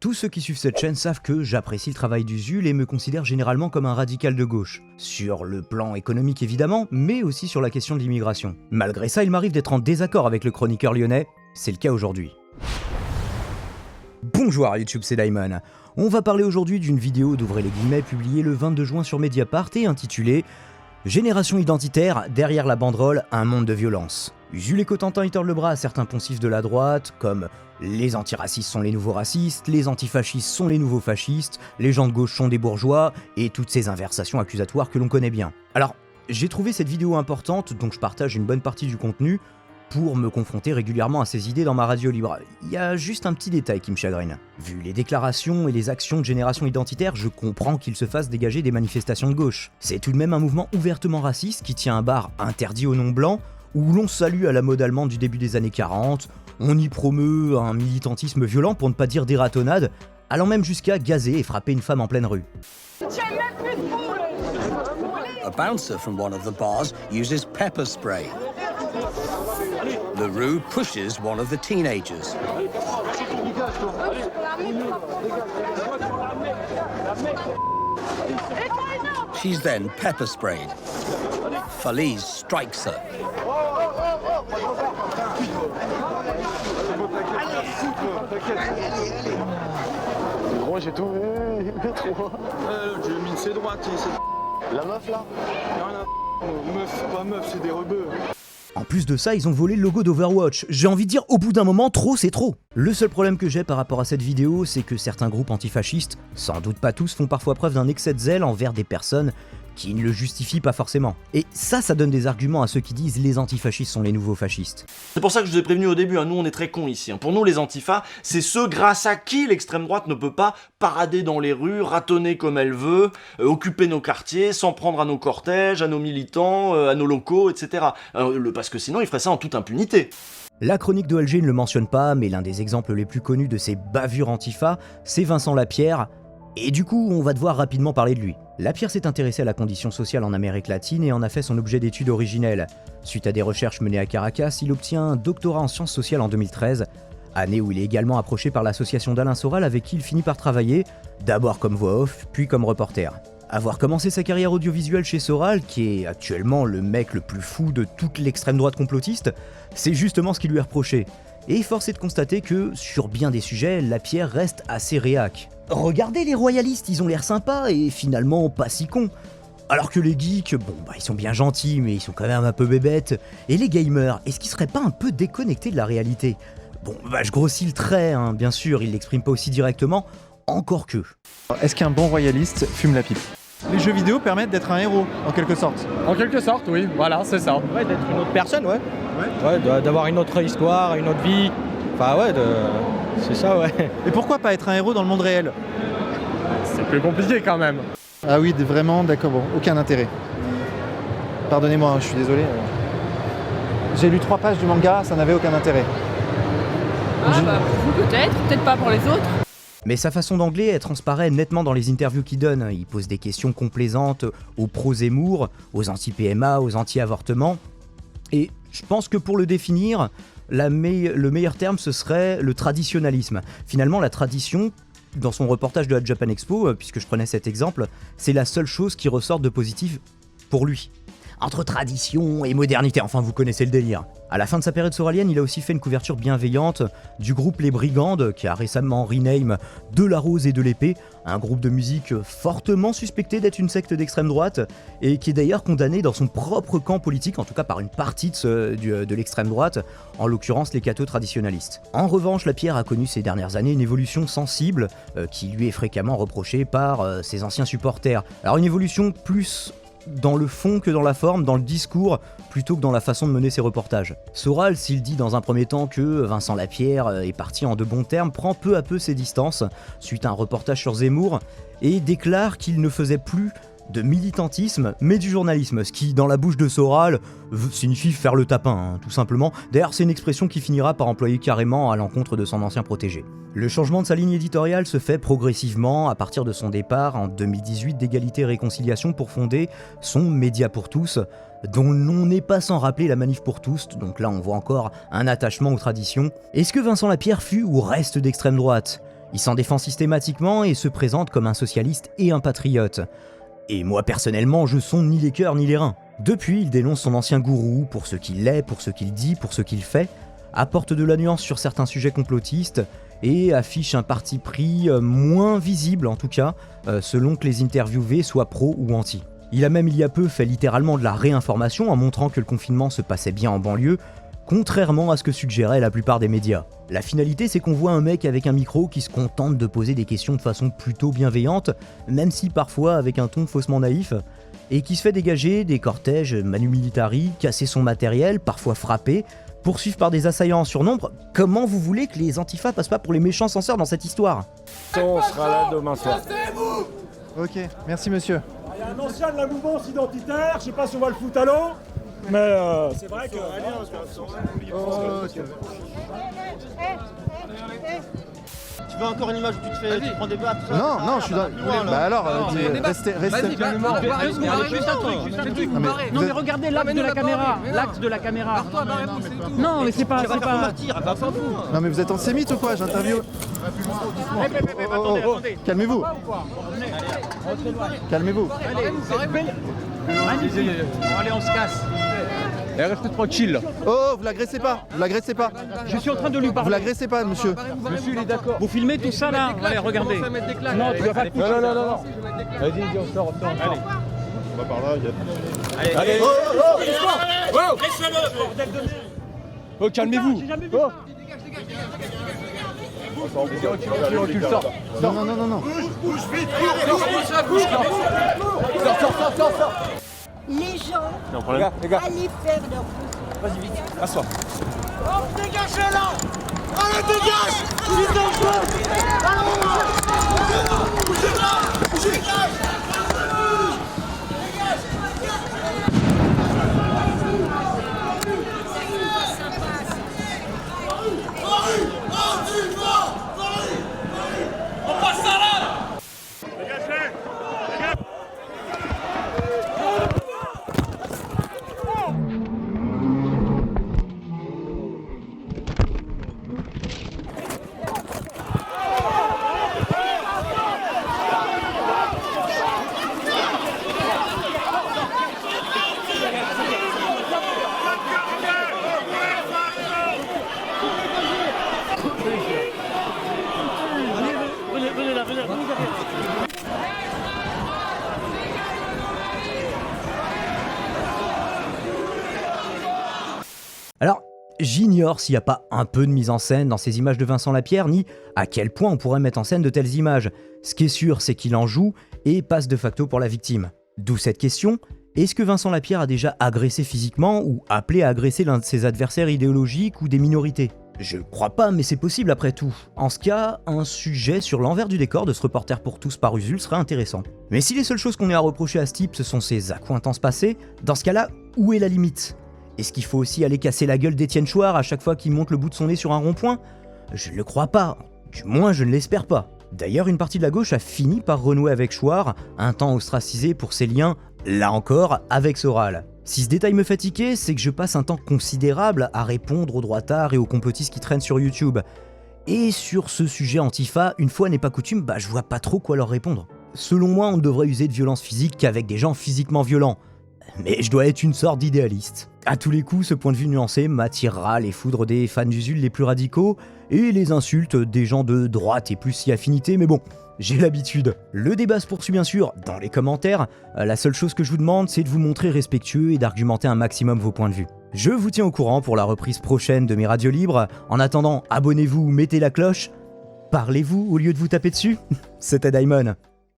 Tous ceux qui suivent cette chaîne savent que j'apprécie le travail d'Usul et me considère généralement comme un radical de gauche. Sur le plan économique évidemment, mais aussi sur la question de l'immigration. Malgré ça, il m'arrive d'être en désaccord avec le chroniqueur lyonnais, c'est le cas aujourd'hui. Bonjour YouTube, c'est Daimon. On va parler aujourd'hui d'une vidéo d'ouvrez les guillemets publiée le 22 juin sur Mediapart et intitulée « Génération identitaire, derrière la banderole, un monde de violence ». Usul et Cotentin y tordent le bras à certains poncifs de la droite, comme « les antiracistes sont les nouveaux racistes, les antifascistes sont les nouveaux fascistes, les gens de gauche sont des bourgeois » et toutes ces inversations accusatoires que l'on connaît bien. Alors, j'ai trouvé cette vidéo importante, donc je partage une bonne partie du contenu, pour me confronter régulièrement à ces idées dans ma radio libre. Il y a juste un petit détail qui me chagrine. Vu les déclarations et les actions de Génération Identitaire, je comprends qu'il se fasse dégager des manifestations de gauche. C'est tout de même un mouvement ouvertement raciste qui tient un bar interdit aux non-blancs, où l'on salue à la mode allemande du début des années 40, on y promeut un militantisme violent pour ne pas dire des ratonnades, allant même jusqu'à gazer et frapper une femme en pleine rue. A bouncer from one of the bars uses pepper spray. The Roo pushes one of the teenagers. She's then pepper sprayed. Feliz strikes her. Moi j'ai tout vu, trop. J'ai mis ses droites ici. La meuf là? Meuf, pas meuf, c'est des rebeux. En plus de ça, ils ont volé le logo d'Overwatch. J'ai envie de dire, au bout d'un moment, trop c'est trop. Le seul problème que j'ai par rapport à cette vidéo, c'est que certains groupes antifascistes, sans doute pas tous, font parfois preuve d'un excès de zèle envers des personnes qui ne le justifient pas forcément. Et ça donne des arguments à ceux qui disent les antifascistes sont les nouveaux fascistes. C'est pour ça que je vous ai prévenu au début, nous on est très cons ici. Pour nous les antifas, c'est ceux grâce à qui l'extrême droite ne peut pas parader dans les rues, ratonner comme elle veut, occuper nos quartiers, s'en prendre à nos cortèges, à nos militants, à nos locaux, etc. Parce que sinon ils feraient ça en toute impunité. La chronique d'OLG ne le mentionne pas, mais l'un des exemples les plus connus de ces bavures antifa, c'est Vincent Lapierre, et du coup on va devoir rapidement parler de lui. Lapierre s'est intéressé à la condition sociale en Amérique latine et en a fait son objet d'étude originelle. Suite à des recherches menées à Caracas, il obtient un doctorat en sciences sociales en 2013, année où il est également approché par l'association d'Alain Soral avec qui il finit par travailler, d'abord comme voix off, puis comme reporter. Avoir commencé sa carrière audiovisuelle chez Soral, qui est actuellement le mec le plus fou de toute l'extrême droite complotiste, c'est justement ce qui lui est reproché. Et force est de constater que, sur bien des sujets, Lapierre reste assez réac. Regardez les royalistes, ils ont l'air sympas et finalement pas si cons. Alors que les geeks, ils sont bien gentils, mais ils sont quand même un peu bébêtes. Et les gamers, est-ce qu'ils seraient pas un peu déconnectés de la réalité? Je grossis le trait, bien sûr, ils l'expriment pas aussi directement, encore que. Est-ce qu'un bon royaliste fume la pipe? Les jeux vidéo permettent d'être un héros, en quelque sorte. En quelque sorte, oui, voilà, c'est ça. Ouais, d'être une autre personne, ouais. Ouais, d'avoir une autre histoire, une autre vie. Enfin, ouais, c'est ça, ouais. Et pourquoi pas être un héros dans le monde réel? C'est plus compliqué quand même. Ah oui, vraiment, d'accord, bon, aucun intérêt. Pardonnez-moi, je suis désolé. J'ai lu 3 pages du manga, ça n'avait aucun intérêt. Pour vous peut-être pas pour les autres. Mais sa façon d'angler, elle transparaît nettement dans les interviews qu'il donne. Il pose des questions complaisantes aux pro-Zemmour, aux anti-PMA, aux anti-avortement. Et je pense que pour le définir, le meilleur terme ce serait le traditionnalisme. Finalement, la tradition, dans son reportage de la Japan Expo, puisque je prenais cet exemple, c'est la seule chose qui ressort de positif pour lui. Entre tradition et modernité, enfin vous connaissez le délire. À la fin de sa période soralienne, il a aussi fait une couverture bienveillante du groupe Les Brigandes, qui a récemment rename De la Rose et de l'Épée, un groupe de musique fortement suspecté d'être une secte d'extrême droite, et qui est d'ailleurs condamné dans son propre camp politique, en tout cas par une partie de l'extrême droite, en l'occurrence les cathos traditionalistes. En revanche, Lapierre a connu ces dernières années une évolution sensible, qui lui est fréquemment reprochée par ses anciens supporters. Alors une évolution plus dans le fond que dans la forme, dans le discours, plutôt que dans la façon de mener ses reportages. Soral, s'il dit dans un premier temps que Vincent Lapierre est parti en de bons termes, prend peu à peu ses distances, suite à un reportage sur Zemmour, et déclare qu'il ne faisait plus de militantisme, mais du journalisme, ce qui, dans la bouche de Soral, signifie faire le tapin, tout simplement. D'ailleurs, c'est une expression qu'il finira par employer carrément à l'encontre de son ancien protégé. Le changement de sa ligne éditoriale se fait progressivement à partir de son départ en 2018 d'Égalité et Réconciliation pour fonder son Média pour tous, dont le nom n'est pas sans rappeler la Manif pour tous, donc là on voit encore un attachement aux traditions. Est-ce que Vincent Lapierre fut ou reste d'extrême droite ? Il s'en défend systématiquement et se présente comme un socialiste et un patriote. Et moi personnellement, je sonde ni les cœurs ni les reins. Depuis, il dénonce son ancien gourou pour ce qu'il est, pour ce qu'il dit, pour ce qu'il fait, apporte de la nuance sur certains sujets complotistes et affiche un parti pris moins visible en tout cas, selon que les interviewés soient pro ou anti. Il a même il y a peu fait littéralement de la réinformation en montrant que le confinement se passait bien en banlieue, contrairement à ce que suggéraient la plupart des médias. La finalité, c'est qu'on voit un mec avec un micro qui se contente de poser des questions de façon plutôt bienveillante, même si parfois avec un ton faussement naïf, et qui se fait dégager des cortèges manu militari, casser son matériel, parfois frapper, poursuivre par des assaillants en surnombre. Comment vous voulez que les antifas passent pas pour les méchants censeurs dans cette histoire? On sera là demain soir. Ok, merci monsieur. Il y a un ancien de la mouvance identitaire, je sais pas si on va le foutre à l'eau, mais c'est vrai que... Tu veux encore une image où tu te fais, tu prends des baffes? Non, je suis dans... Bah alors, restez... Non mais regardez l'axe de la caméra, l'axe de la caméra. Non mais c'est pas... Non mais vous êtes antisémite ou quoi? J'interviewe... Calmez-vous. Calmez-vous. Allez, on se casse. Restez tranquille. Oh, vous l'agressez pas, vous l'agressez pas. Je suis en train de lui Vous parler. l'agressez pas, monsieur. Monsieur, il est d'accord. Vous filmez tout ça là? Allez, regardez. Non, tu dois pas le coucher. Non. Vas-y, on sort. Allez. On va par là, Allez. Oh, calmez-vous. Tu sors. Non. Sors. Les gens allaient faire leur course. Vas-y, vite. Assois. Oh, dégagez là! Allez, dégage! On passe ça là! Alors, j'ignore s'il n'y a pas un peu de mise en scène dans ces images de Vincent Lapierre, ni à quel point on pourrait mettre en scène de telles images. Ce qui est sûr, c'est qu'il en joue et passe de facto pour la victime. D'où cette question, est-ce que Vincent Lapierre a déjà agressé physiquement ou appelé à agresser l'un de ses adversaires idéologiques ou des minorités? Je crois pas, mais c'est possible après tout. En ce cas, un sujet sur l'envers du décor de ce reporter pour tous par Usul serait intéressant. Mais si les seules choses qu'on ait à reprocher à ce type, ce sont ses accointances passées, dans ce cas-là, où est la limite? Est-ce qu'il faut aussi aller casser la gueule d'Étienne Chouard à chaque fois qu'il monte le bout de son nez sur un rond-point? Je ne le crois pas, du moins je ne l'espère pas. D'ailleurs, une partie de la gauche a fini par renouer avec Chouard, un temps ostracisé pour ses liens, là encore, avec Soral. Si ce détail me fait tiquer, c'est que je passe un temps considérable à répondre aux droitards et aux complotistes qui traînent sur YouTube. Et sur ce sujet antifa, une fois n'est pas coutume, je vois pas trop quoi leur répondre. Selon moi, on ne devrait user de violence physique qu'avec des gens physiquement violents. Mais je dois être une sorte d'idéaliste. À tous les coups, ce point de vue nuancé m'attirera les foudres des fans d'Usul les plus radicaux et les insultes des gens de droite et plus si affinité, mais bon, j'ai l'habitude. Le débat se poursuit bien sûr dans les commentaires. La seule chose que je vous demande, c'est de vous montrer respectueux et d'argumenter un maximum vos points de vue. Je vous tiens au courant pour la reprise prochaine de mes radios libres. En attendant, abonnez-vous, mettez la cloche. Parlez-vous au lieu de vous taper dessus. C'était Daimon.